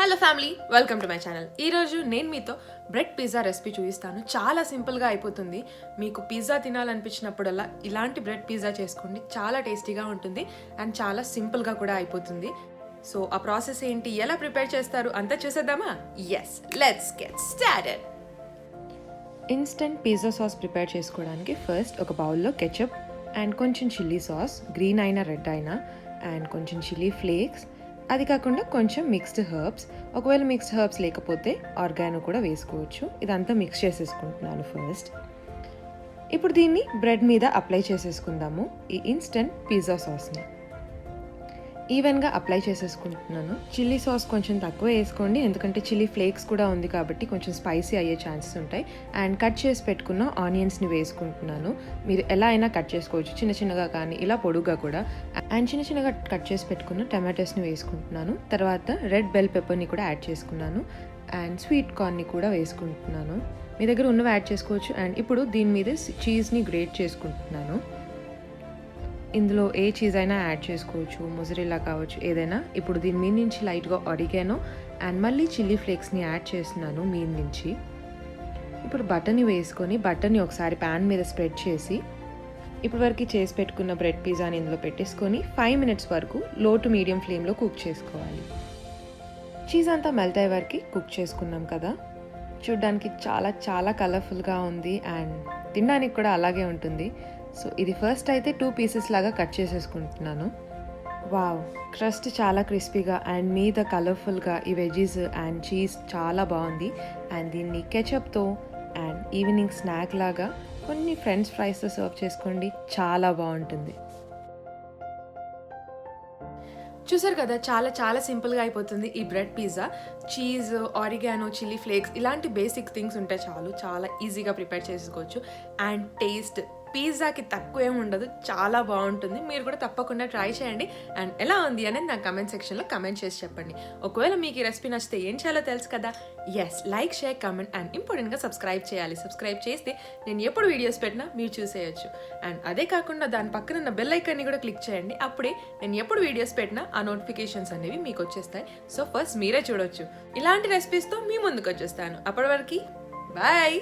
Hello family, welcome to my channel. ఈరోజు నేను మీతో బ్రెడ్ పిజ్జా రెసిపీ చూపిస్తాను. చాలా సింపుల్గా అయిపోతుంది. మీకు పిజ్జా తినాలనిపించినప్పుడల్లా ఇలాంటి బ్రెడ్ పిజ్జా చేసుకోండి. చాలా టేస్టీగా ఉంటుంది అండ్ చాలా సింపుల్గా కూడా అయిపోతుంది. సో ఆ ప్రాసెస్ ఏంటి, ఎలా ప్రిపేర్ చేస్తారు అంతా చూసేద్దామా? Yes, let's get started. Instant pizza sauce prepare చేసుకోవడానికి ఫస్ట్ ఒక బౌల్లో కెచప్ అండ్ కొంచెం చిల్లీ సాస్, గ్రీన్ అయినా రెడ్ అయినా, అండ్ కొంచెం చిల్లీ ఫ్లేక్స్, అది కాకుండా కొంచెం మిక్స్డ్ హర్బ్స్. ఒకవేళ మిక్స్డ్ హర్బ్స్ లేకపోతే ఆర్గానో కూడా వేసుకోవచ్చు. ఇదంతా మిక్స్ చేసేసుకుంటున్నాను ఫస్ట్. ఇప్పుడు దీన్ని బ్రెడ్ మీద అప్లై చేసేసుకుందాము. ఈ ఇన్స్టెంట్ పిజ్జా సాస్ని ఈవెన్గా అప్లై చేసేసుకుంటున్నాను. చిల్లీ సాస్ కొంచెం తక్కువ వేసుకోండి, ఎందుకంటే చిల్లీ ఫ్లేక్స్ కూడా ఉంది కాబట్టి కొంచెం స్పైసీ అయ్యే ఛాన్సెస్ ఉంటాయి. అండ్ కట్ చేసి పెట్టుకున్న ఆనియన్స్ని వేసుకుంటున్నాను. మీరు ఎలా అయినా కట్ చేసుకోవచ్చు, చిన్న చిన్నగా కానీ ఇలా పొడుగ్గా కూడా. అండ్ చిన్న చిన్నగా కట్ చేసి పెట్టుకున్న టమాటోస్ని వేసుకుంటున్నాను. తర్వాత రెడ్ బెల్ పెప్పర్ని కూడా యాడ్ చేసుకున్నాను. అండ్ స్వీట్ కార్న్ని కూడా వేసుకుంటున్నాను. మీ దగ్గర ఉన్నవి యాడ్ చేసుకోవచ్చు. అండ్ ఇప్పుడు దీని మీద చీజ్ని గ్రేట్ చేసుకుంటున్నాను. ఇందులో ఏ చీజ్ అయినా యాడ్ చేసుకోవచ్చు, మొజరెల్లా కావచ్చు, ఏదైనా. ఇప్పుడు దీని మీద నుంచి లైట్గా ఒరిగానో అండ్ మళ్ళీ చిల్లీ ఫ్లేక్స్ని యాడ్ చేస్తున్నాను మీద నుంచి. ఇప్పుడు బటర్ని వేసుకొని బటర్ని ఒకసారి ప్యాన్ మీద స్ప్రెడ్ చేసి ఇప్పటి వరకు చేసి పెట్టుకున్న బ్రెడ్ పిజ్జాని ఇందులో పెట్టేసుకొని 5 minutes వరకు లో టు మీడియం ఫ్లేమ్లో కుక్ చేసుకోవాలి. చీజ్ అంతా మెల్ట్ అయ్యే వరకు కుక్ చేసుకున్నాం కదా. చూడ్డానికి చాలా చాలా కలర్ఫుల్గా ఉంది అండ్ తినడానికి కూడా అలాగే ఉంటుంది. సో ఇది ఫస్ట్ అయితే 2 pieces లాగా కట్ చేసేసుకుంటున్నాను. వావ్, క్రస్ట్ చాలా క్రిస్పీగా అండ్ మీద కలర్ఫుల్గా ఈ వెజీస్ అండ్ చీజ్ చాలా బాగుంది. అండ్ దీన్ని కెచప్తో అండ్ ఈవినింగ్ స్నాక్ లాగా కొన్ని ఫ్రెంచ్ ఫ్రైస్తో సర్వ్ చేసుకోండి, చాలా బాగుంటుంది. చూసారు కదా, చాలా చాలా సింపుల్గా అయిపోతుంది ఈ bread pizza. Cheese, oregano, chilli flakes ఇలాంటి బేసిక్ థింగ్స్ ఉంటే చాలు, చాలా ఈజీగా ప్రిపేర్ చేసుకోవచ్చు. అండ్ టేస్ట్ పిజ్జాకి తక్కువ ఏమి ఉండదు, చాలా బాగుంటుంది. మీరు కూడా తప్పకుండా ట్రై చేయండి. అండ్ ఎలా ఉంది అనేది నాకు కమెంట్ సెక్షన్లో కమెంట్ చేసి చెప్పండి. ఒకవేళ మీకు ఈ రెసిపీ నచ్చితే ఏం చేయాలో తెలుసు కదా. Yes, like, share, comment and ఇంపార్టెంట్గా సబ్స్క్రైబ్ చేయాలి. సబ్స్క్రైబ్ చేస్తే నేను ఎప్పుడు వీడియోస్ పెట్టినా మీరు చూసేయచ్చు. అండ్ అదే కాకుండా దాని పక్కన ఉన్న బెల్ ఐకాన్ని కూడా క్లిక్ చేయండి. అప్పుడే నేను ఎప్పుడు వీడియోస్ పెట్టినా ఆ నోటిఫికేషన్స్ అనేవి మీకు వచ్చేస్తాయి. సో ఫస్ట్ మీరే చూడొచ్చు. ఇలాంటి రెసిపీస్తో మీ ముందుకు వచ్చేస్తాను. అప్పటి వరకు బాయ్.